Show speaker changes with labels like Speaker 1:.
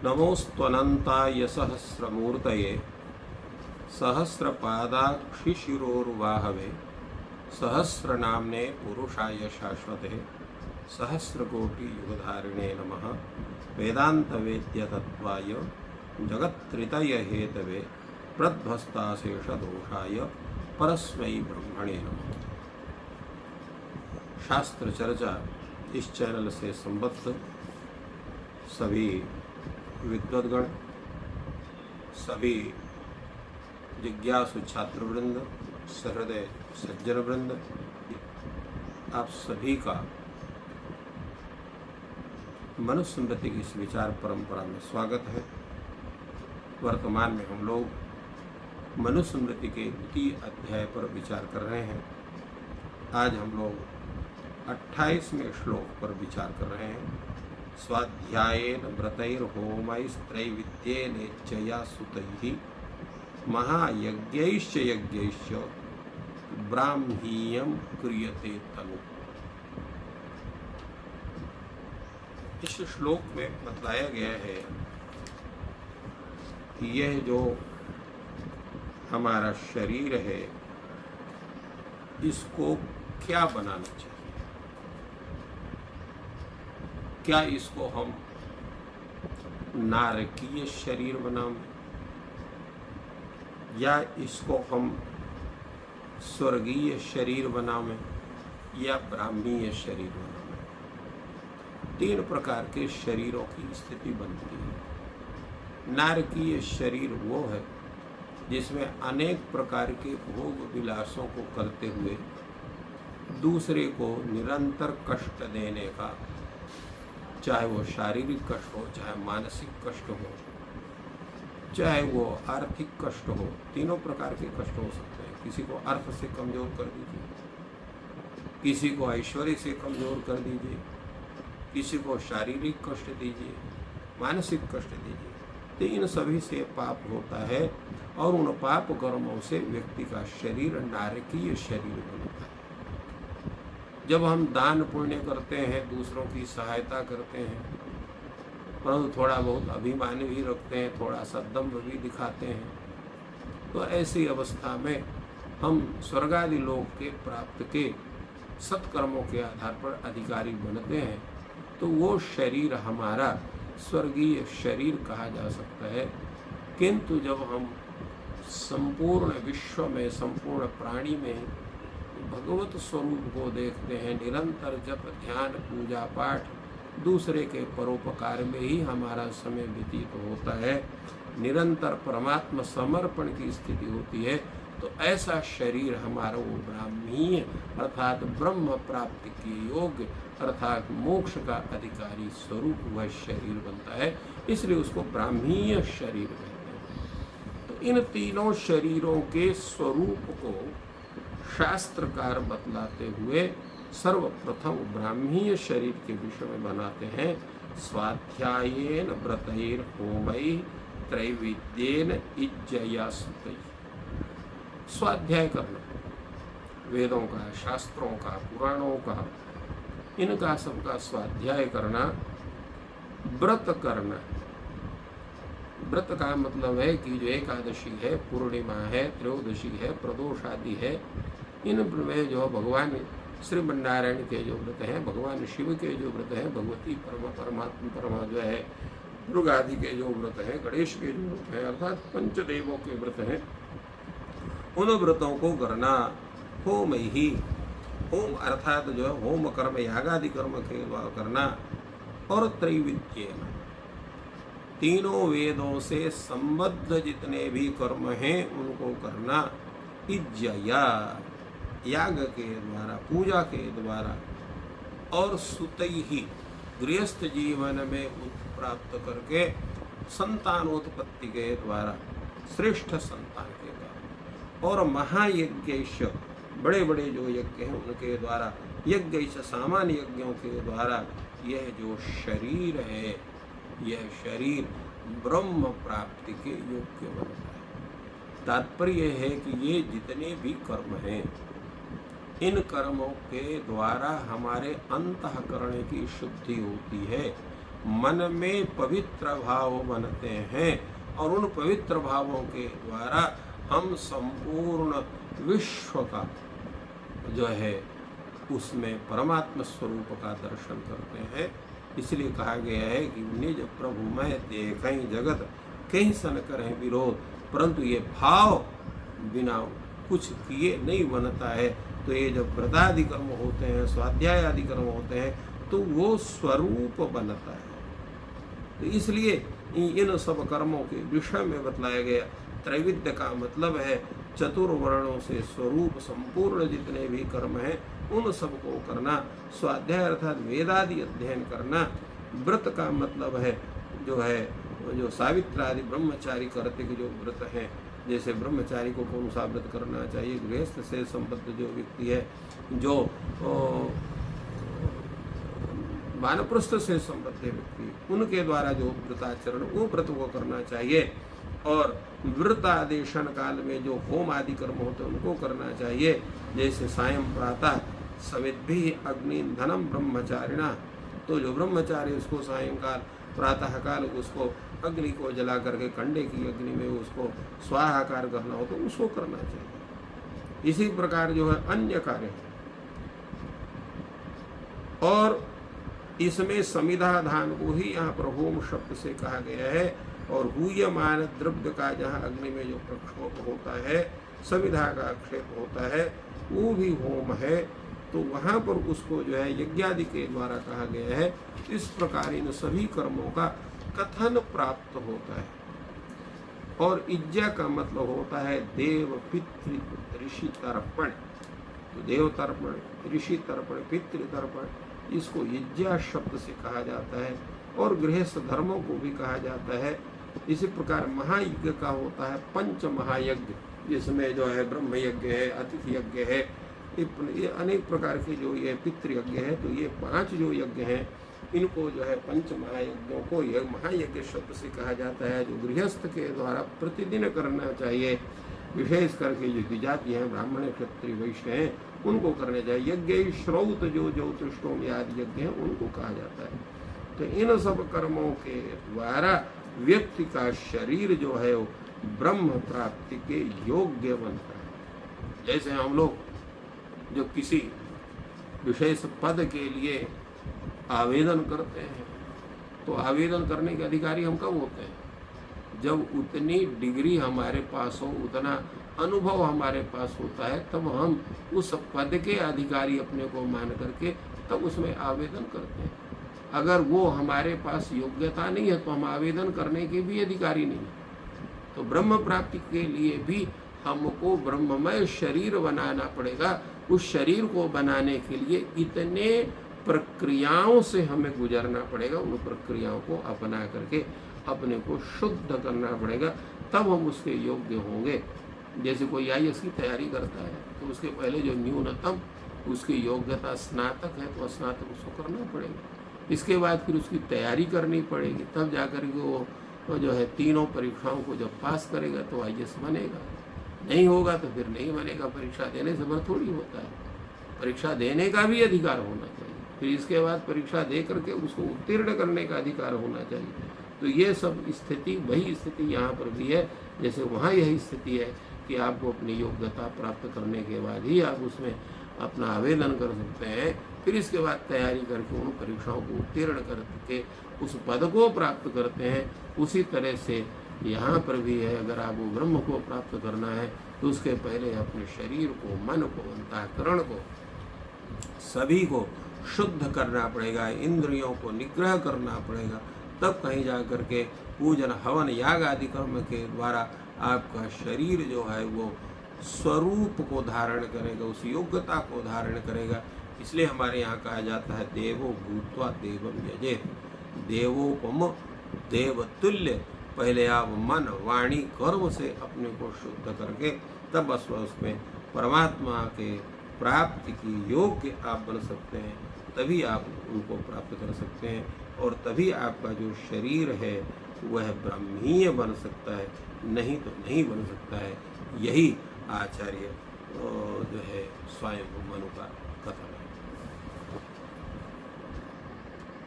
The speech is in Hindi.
Speaker 1: नमोस्त्वनन्ताय सहस्रमूर्तये सहस्रपादाक्षिशिरोर्वाहवे सहस्रनाम्ने पुरुषाय शाश्वते सहस्रकोटियुगधारिणे नमः। वेदान्तवेद्यतत्त्वाय जगत्त्रितय हेतवे प्रध्वस्ताशेषदोषाय परस्मै ब्रह्मणे नमः। शास्त्र चर्चा इस चैनल से संबद्ध सभी विद्वद्गण, सभी जिज्ञासु छात्रवृंद, सहृदय सज्जन वृंद, आप सभी का मनुस्मृति की इस विचार परंपरा में स्वागत है। वर्तमान में हम लोग मनुस्मृति के द्वितीय अध्याय पर विचार कर रहे हैं। आज हम लोग 28वें श्लोक पर विचार कर रहे हैं। स्वाध्यायेन व्रतैर्होमैस्त्रैविद्येनेच्छया सुतैः महायज्ञैश्च यज्ञैश्च ब्राह्मीयं क्रियते तनु। इस श्लोक में बतलाया गया है कि यह जो हमारा शरीर है इसको क्या बनाना चाहिए। क्या इसको हम नारकीय शरीर बनाएं या इसको हम स्वर्गीय शरीर बनाएं या ब्राह्मीय शरीर बनाएं। 3 प्रकार के शरीरों की स्थिति बनती है। नारकीय शरीर वो है जिसमें अनेक प्रकार के भोग विलासों को करते हुए दूसरे को निरंतर कष्ट देने का, चाहे वो शारीरिक कष्ट हो, चाहे मानसिक कष्ट हो, चाहे वो आर्थिक कष्ट हो, तीनों प्रकार के कष्ट हो सकते हैं। किसी को अर्थ से कमजोर कर दीजिए, किसी को ऐश्वर्य से कमजोर कर दीजिए, किसी को शारीरिक कष्ट दीजिए, मानसिक कष्ट दीजिए, तो इन सभी से पाप होता है और उन पाप कर्मों से व्यक्ति का शरीर नारकीय शरीर बनता है। जब हम दान पुण्य करते हैं, दूसरों की सहायता करते हैं, परंतु थोड़ा बहुत अभिमान भी रखते हैं, थोड़ा सा दम्भ भी दिखाते हैं, तो ऐसी अवस्था में हम स्वर्गादि लोक के प्राप्त के सत्कर्मों के आधार पर अधिकारी बनते हैं, तो वो शरीर हमारा स्वर्गीय शरीर कहा जा सकता है। किंतु जब हम संपूर्ण विश्व में, संपूर्ण प्राणी में भगवत स्वरूप को देखते हैं, निरंतर जप ध्यान पूजा पाठ दूसरे के परोपकार में ही हमारा समय व्यतीत होता है, निरंतर परमात्मा समर्पण की स्थिति होती है, तो ऐसा शरीर हमारा वो ब्राह्मीय अर्थात ब्रह्म प्राप्ति के योग्य अर्थात मोक्ष का अधिकारी स्वरूप वह शरीर बनता है। इसलिए उसको ब्राह्मीय शरीर कहते हैं। तो इन तीनों शरीरों के स्वरूप को शास्त्रकार बतलाते हुए सर्वप्रथम ब्राह्मीय शरीर के विषय में बनाते हैं। स्वाध्यायेन व्रतैर्होमैः त्रैविद्येन यज्ञया सुतैः। स्वाध्याय करना, वेदों का, शास्त्रों का, पुराणों का, इनका सबका स्वाध्याय करना, व्रत करना। व्रत का मतलब है कि जो एकादशी है, पूर्णिमा है, त्रयोदशी है, प्रदोष आदि है, इन में जो भगवान श्रीमन्नारायण के जो व्रत हैं, भगवान शिव के जो व्रत हैं, भगवती परमा जो है दुर्गा आदि के जो व्रत हैं, गणेश के जो व्रत हैं, अर्थात पंचदेवों के व्रत हैं, उन व्रतों को करना। होम ही, होम अर्थात जो है होम कर्म, यागादि कर्म के द्वारा करना। और त्रैविद्येन, तीनों वेदों से संबद्ध जितने भी कर्म हैं उनको करना। यज्ञया, याग के द्वारा, पूजा के द्वारा। और सुतैहि, गृहस्थ जीवन में प्राप्त करके संतानोत्पत्ति के द्वारा, श्रेष्ठ संतान के द्वारा। और महायज्ञैश्च, बड़े बड़े जो यज्ञ हैं उनके द्वारा, यज्ञैश्च सामान्य यज्ञों के द्वारा यह जो शरीर है, यह शरीर ब्रह्म प्राप्ति के योग्य बनता है। तात्पर्य है कि ये जितने भी कर्म हैं, इन कर्मों के द्वारा हमारे अंतःकरण की शुद्धि होती है, मन में पवित्र भाव बनते हैं और उन पवित्र भावों के द्वारा हम संपूर्ण विश्व का जो है उसमें परमात्मा स्वरूप का दर्शन करते हैं। इसलिए कहा गया है कि निज प्रभु मैं देखें जगत कहीं सन करें विरोध, परंतु ये भाव बिना कुछ किए नहीं बनता है। तो ये जब व्रतादि कर्म होते हैं, स्वाध्याय आदि कर्म होते हैं, तो वो स्वरूप बनता है। तो इसलिए इन सब कर्मों के विषय में बतलाया गया। त्रैविध्य का मतलब है चतुर्वर्णों से स्वरूप संपूर्ण जितने भी कर्म हैं उन सबको करना। स्वाध्याय अर्थात वेदादि अध्ययन करना। व्रत का मतलब है जो सावित्र आदि ब्रह्मचारी करते के जो व्रत हैं, जैसे ब्रह्मचारी को कौन सा व्रत करना चाहिए, गृहस्थ से संबद्ध जो व्यक्ति है, जो वानप्रस्थ से संबद्ध व्यक्ति, उनके द्वारा जो व्रताचरण वो व्रत को करना चाहिए। और व्रतादेशन काल में जो होम आदि कर्म होते हैं उनको करना चाहिए। जैसे सायं प्रातः सविद्भि अग्नि धनम ब्रह्मचारिणा, तो जो ब्रह्मचारी उसको सायंकाल प्रातः काल उसको अग्नि को जला करके कंडे की अग्नि में उसको स्वाहाकार करना हो तो उसको करना चाहिए। इसी प्रकार जो है अन्य कार्य, और इसमें समिधा धान को ही यहाँ पर होम शब्द से कहा गया है। और हूयमान द्रव्य का जहाँ अग्नि में जो प्रक्षोभ होता है, समिधा का आक्षेप होता है, वो भी होम है। तो वहाँ पर उसको जो है यज्ञादि के द्वारा कहा गया है। इस प्रकार इन सभी कर्मों का कथन प्राप्त होता है। और इज्जा का मतलब होता है देव पितृ ऋषि तर्पण। तो देव तर्पण, ऋषि तर्पण, पितृ तर्पण, इसको यज्ञा शब्द से कहा जाता है। और गृहस्थ धर्मों को भी कहा जाता है। इसी प्रकार महायज्ञ का होता है पंच महायज्ञ, जिसमें जो है ब्रह्म यज्ञ है, अतिथि यज्ञ है, ये अनेक प्रकार के जो ये पितृयज्ञ है। तो ये 5 जो यज्ञ हैं इनको जो है पंच महायज्ञों को यह महायज्ञ शब्द से कहा जाता है, जो गृहस्थ के द्वारा प्रतिदिन करना चाहिए। विशेष करके जो द्विजाति हैं, ब्राह्मण क्षत्रिय वैश्य हैं, उनको करने चाहिए। यज्ञ श्रौत जो ज्योतिषोम आदि यज्ञ हैं उनको कहा जाता है। तो इन सब कर्मों के द्वारा व्यक्ति का शरीर जो है वो ब्रह्म प्राप्ति के योग्य बनता है। जैसे हम लोग जो किसी विशेष पद के लिए आवेदन करते हैं, तो आवेदन करने के अधिकारी हम कब होते हैं? जब उतनी डिग्री हमारे पास हो, उतना अनुभव हमारे पास होता है, तब हम उस पद के अधिकारी अपने को मान करके तब उसमें आवेदन करते हैं। अगर वो हमारे पास योग्यता नहीं है तो हम आवेदन करने के भी अधिकारी नहीं है। तो ब्रह्म प्राप्ति के लिए भी हमको ब्रह्ममय शरीर बनाना पड़ेगा। उस शरीर को बनाने के लिए इतने प्रक्रियाओं से हमें गुजरना पड़ेगा। उन प्रक्रियाओं को अपना करके अपने को शुद्ध करना पड़ेगा, तब हम उसके योग्य होंगे। जैसे कोई आईएएस की तैयारी करता है तो उसके पहले जो न्यूनतम उसकी योग्यता स्नातक है, तो स्नातक उसको करना पड़ेगा। इसके बाद फिर उसकी तैयारी करनी पड़ेगी, तब जाकर के वो जो है तीनों परीक्षाओं को जब पास करेगा तो आईएएस बनेगा। नहीं होगा तो फिर नहीं बनेगा। परीक्षा देने से बस थोड़ी होता है, परीक्षा देने का भी अधिकार होना चाहिए। फिर इसके बाद परीक्षा दे करके उसको उत्तीर्ण करने का अधिकार होना चाहिए। तो ये सब स्थिति, वही स्थिति यहाँ पर भी है। जैसे वहाँ यही स्थिति है कि आपको अपनी योग्यता प्राप्त करने के बाद ही आप उसमें अपना आवेदन कर सकते हैं। फिर इसके बाद तैयारी करके उन परीक्षाओं को उत्तीर्ण करके उस पद को प्राप्त करते हैं। उसी तरह से यहाँ पर भी है, अगर आपको ब्रह्म को प्राप्त करना है तो उसके पहले अपने शरीर को, मन को, अंतःकरण को, सभी को शुद्ध करना पड़ेगा, इंद्रियों को निग्रह करना पड़ेगा। तब कहीं जा कर के पूजन, हवन, याग आदि कर्म के द्वारा आपका शरीर जो है वो स्वरूप को धारण करेगा, उस योग्यता को धारण करेगा। इसलिए हमारे यहाँ कहा जाता है देवो भूत्वा देवम यजेत। देवोपम देवतुल्य, पहले आप मन, वाणी, कर्म से अपने को शुद्ध करके तब बस उसमें परमात्मा के प्राप्ति की योग्य आप बन सकते हैं। तभी आप उनको प्राप्त कर सकते हैं और तभी आपका जो शरीर है वह ब्रह्मीय बन सकता है, नहीं तो नहीं बन सकता है। यही आचार्य जो है स्वयं मनु का कथन।